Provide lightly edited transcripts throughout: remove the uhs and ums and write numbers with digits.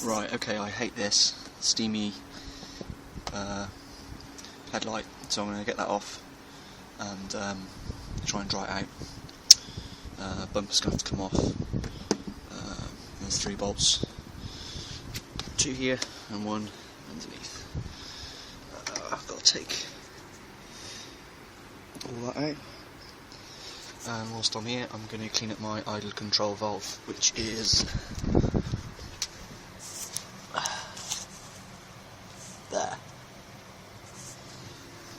Right, okay, I hate this steamy headlight, so I'm going to get that off and try and dry it out. Bumper's going to have to come off. There's 3 bolts, 2 here and 1 underneath. I've got to take all that out. And whilst I'm here, I'm going to clean up my idle control valve, which is there.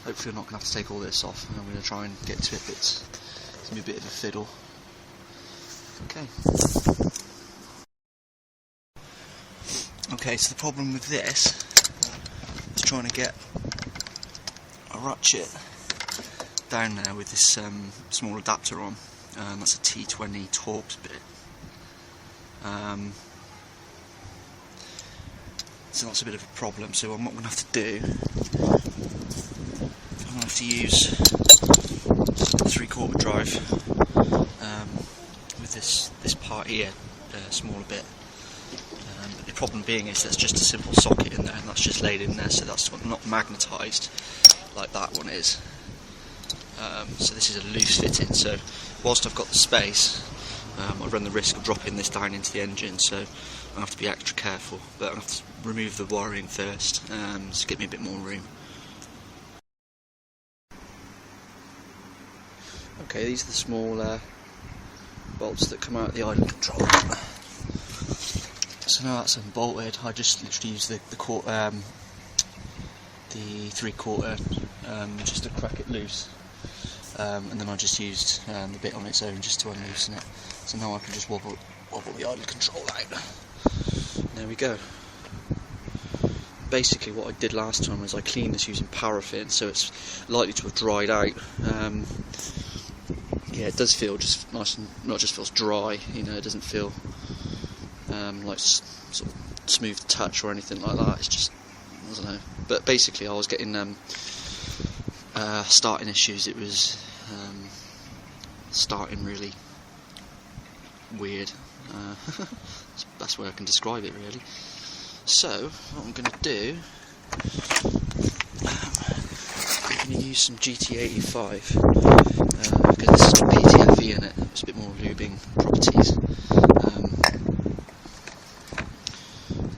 Hopefully I'm not going to have to take all this off, and I'm going to try and get to it, but it's going to be a bit of a fiddle. Okay. Okay, so the problem with this is trying to get a ratchet down there with this small adapter on. That's a T20 Torx bit. So that's a bit of a problem. So what I'm going to have to do, I'm going to have to use a 3/4 drive with this part here, smaller bit. But the problem being is there's just a simple socket in there, and that's just laid in there, so that's not magnetised like that one is. So this is a loose fitting, so whilst I've got the space, I run the risk of dropping this down into the engine, so I have to be extra careful, but I have to remove the wiring first to give me a bit more room. Okay, these are the small bolts that come out of the idle control. So now that's unbolted, I just literally use the 3/4 just to crack it loose. And then I just used the bit on its own just to unloosen it. So now I can just wobble the idle control out. There we go. Basically what I did last time was I cleaned this using paraffin, so it's likely to have dried out. Yeah, it does feel just nice and not just feels dry. You know, it doesn't feel like sort of smooth touch or anything like that. It's just, I don't know. But basically I was getting starting issues. It was starting really weird. That's the best way I can describe it, really. So what I'm going to do, I'm going to use some GT85 because this has got PTFE in it. It's a bit more lubing properties.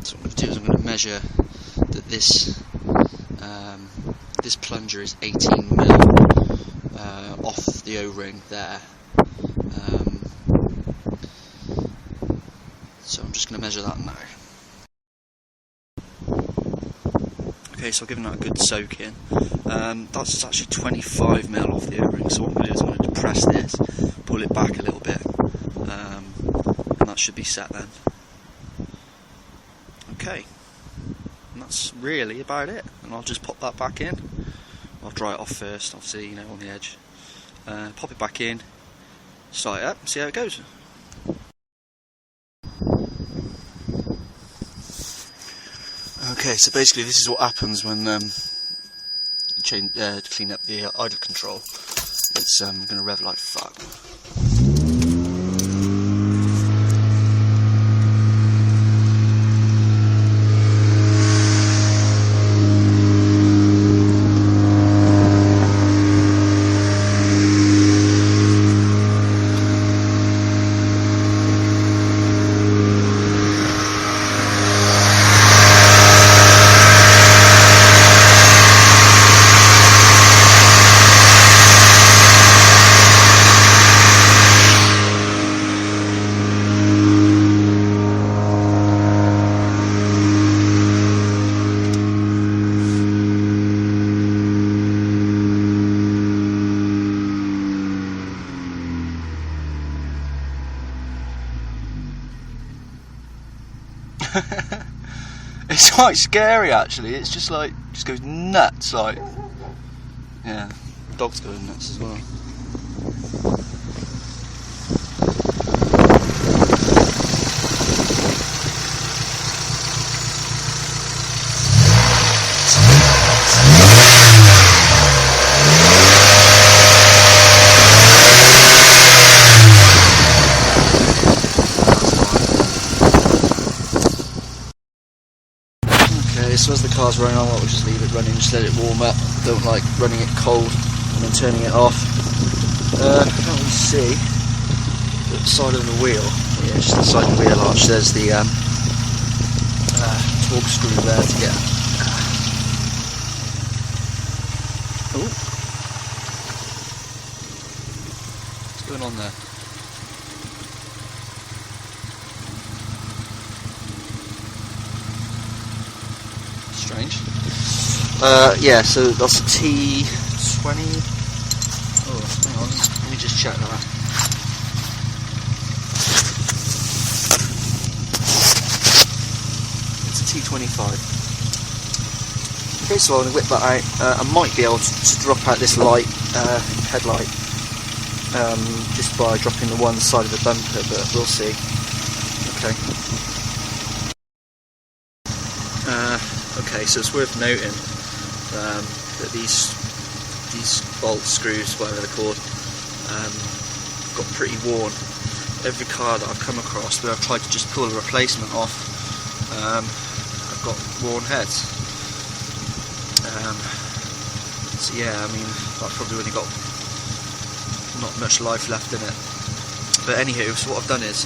So what I'm going to do is I'm going to measure that this plunger is 18mm off the O-ring there. So I'm just going to measure that now. Okay, so I've given that a good soak in. That's actually 25mm off the O-ring, so what I'm going to do is I'm going to depress this, pull it back a little bit, and that should be set then. Okay, and that's really about it, and I'll just pop that back in. I'll dry it off first, obviously, you know, on the edge. Pop it back in, start it up, see how it goes. Okay, so basically this is what happens when you clean up the idle control. It's going to rev like fuck. It's quite scary actually. It's just like, just goes nuts, like, yeah, dog's going nuts as well. as soon as the car's running on, I'll just leave it running, just let it warm up. Don't like running it cold and then turning it off. Can't really see the side of the wheel. Yeah, just the side of the wheel arch. There's the torque screw there to get. Oh, what's going on there? Strange. Yeah, so that's T20. Oh, hang on, let me just check that. It's a T25. Okay, so I'm going to whip that out. I might be able to drop out this light, headlight, just by dropping the one side of the bumper, but we'll see. Okay. Okay, so it's worth noting that these bolt screws, whatever they're called, got pretty worn. Every car that I've come across where I've tried to just pull a replacement off, I've got worn heads. So yeah, I mean, I've probably only got not much life left in it. But anywho, so what I've done is,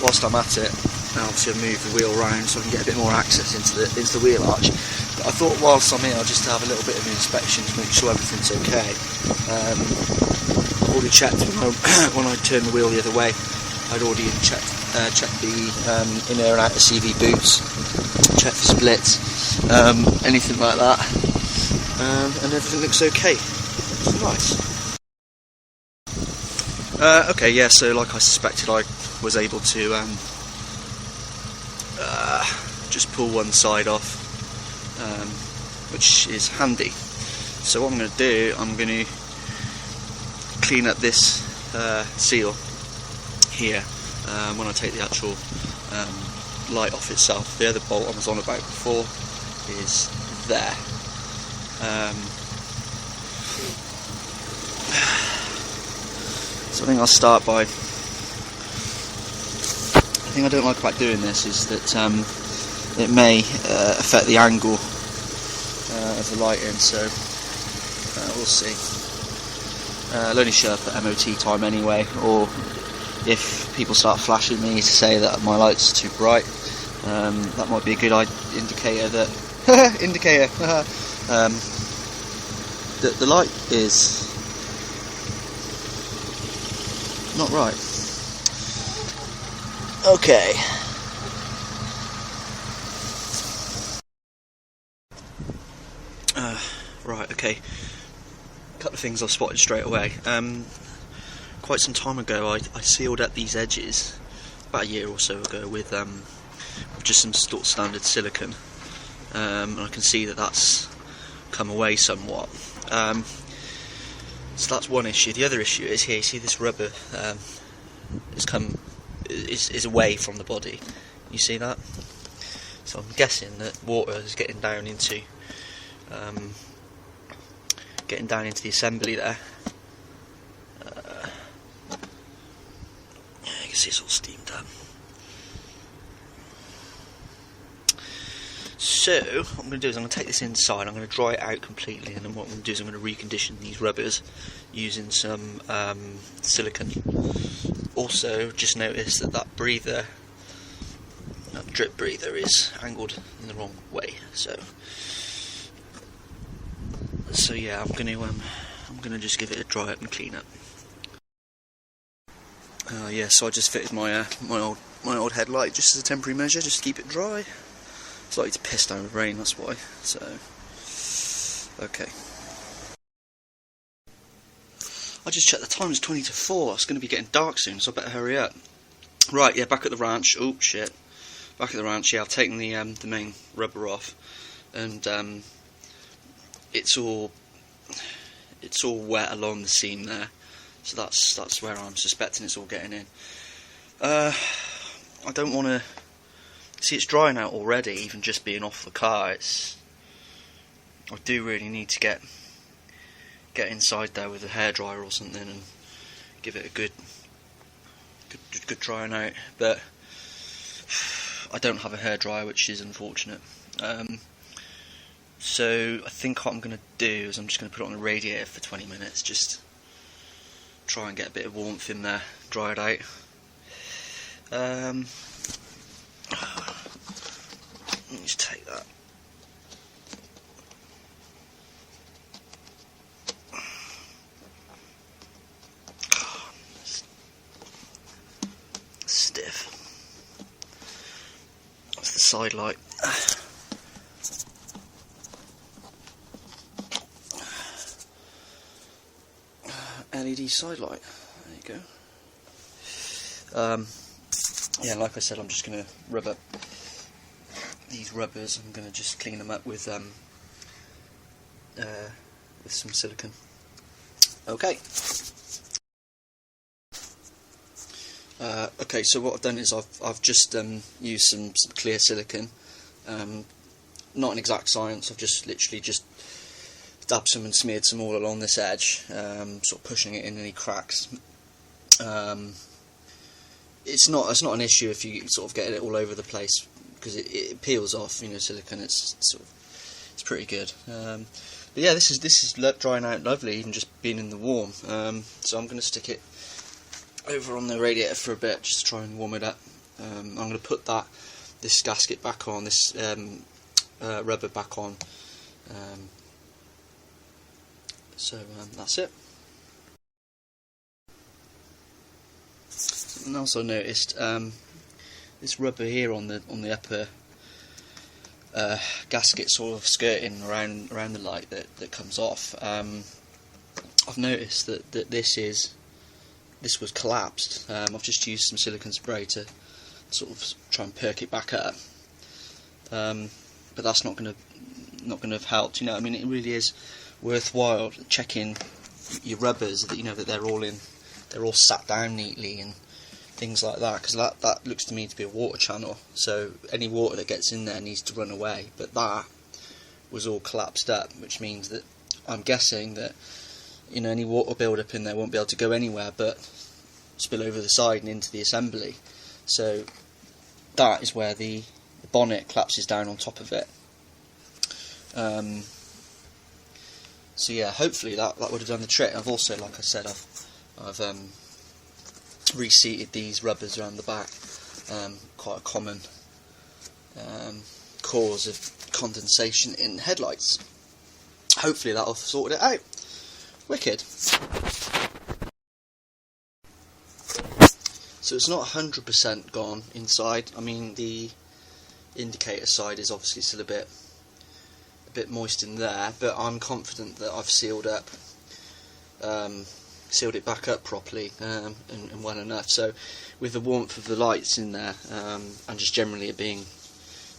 whilst I'm at it, obviously I've moved the wheel round so I can get a bit more access into the wheel arch. But I thought whilst I'm here, I'll just have a little bit of an inspection to make sure everything's okay. I've already checked when I turned the wheel the other way. I'd already checked the inner and outer CV boots, checked for splits, anything like that, and everything looks okay. It's nice. Okay, yeah. So like I suspected, I was able to just pull one side off, which is handy. So what I'm going to do, I'm going to clean up this seal here when I take the actual light off itself. The other bolt I was on about before is there. So I think I'll start by. The thing I don't like about doing this is that it may affect the angle of the lighting, so we'll see. I'll only show up at MOT time anyway, or if people start flashing me to say that my light's too bright, that might be a good indicator that indicator that the light is not right. Okay. Right, okay. A couple of things I've spotted straight away. Quite some time ago I sealed up these edges, about a year or so ago, with just some standard silicone. And I can see that that's come away somewhat. So that's one issue. The other issue is here, you see this rubber is away from the body. You see that? So I'm guessing that water is getting down into the assembly there. You can see it's all steamed up. So what I'm going to do is I'm going to take this inside, I'm going to dry it out completely, and then what I'm going to do is I'm going to recondition these rubbers using some silicone. Also, just notice that breather, that drip breather, is angled in the wrong way. So yeah, I'm going to just give it a dry up and clean up. Yeah, so I just fitted my old headlight just as a temporary measure, just to keep it dry. It's likely to piss down with rain, that's why. So, okay. I just checked the time, it's 20 to 4. It's going to be getting dark soon, so I better hurry up. Right, yeah, back at the ranch. Oh shit. Back at the ranch. Yeah, I've taken the main rubber off, and it's all wet along the seam there. So that's where I'm suspecting it's all getting in. I don't want to. See, it's drying out already, even just being off the car. I do really need to get inside there with a hairdryer or something and give it a good drying out. But I don't have a hairdryer, which is unfortunate. So I think what I'm going to do is I'm just going to put it on the radiator for 20 minutes, just try and get a bit of warmth in there, dry it out. Let me just take that. Stiff. That's the side light. LED side light. There you go. Yeah, like I said, I'm just going to rub up these rubbers. I'm going to just clean them up with some silicone. Okay. Okay, so what I've done is I've just used some clear silicone. Not an exact science. I've just literally just dabbed some and smeared some all along this edge, sort of pushing it in any cracks. It's not an issue if you sort of get it all over the place, because it peels off. You know, silicone. It's pretty good. But yeah, this is drying out lovely, even just being in the warm. So I'm going to stick it over on the radiator for a bit, just to try and warm it up. I'm going to put this gasket back on, this rubber back on. So that's it. And also noticed this rubber here on the upper gasket, sort of skirting around the light that comes off. I've noticed that this was collapsed. I've just used some silicone spray to sort of try and perk it back up, but that's not going to have helped. You know, I mean, it really is worthwhile checking your rubbers, that you know that they're all sat down neatly and things like that, because that looks to me to be a water channel, so any water that gets in there needs to run away. But that was all collapsed up, which means that I'm guessing that, you know, any water build up in there won't be able to go anywhere but spill over the side and into the assembly. So that is where the bonnet collapses down on top of it. So yeah, hopefully that would have done the trick. I've also, like I said, I've reseated these rubbers around the back. Quite a common cause of condensation in headlights. Hopefully that'll have sorted it out. Wicked. So it's not 100% gone inside. I mean, the indicator side is obviously still a bit moist in there, but I'm confident that I've sealed it back up properly and well enough. So with the warmth of the lights in there, and just generally it being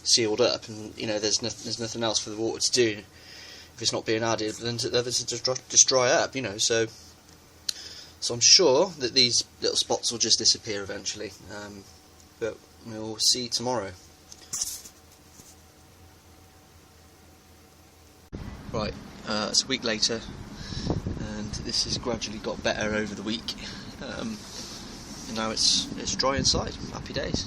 sealed up, and you know, there's nothing else for the water to do if it's not being added, then to just dry up, you know. So I'm sure that these little spots will just disappear eventually, but we'll see tomorrow. Right, it's a week later, and this has gradually got better over the week. And now it's dry inside. Happy days.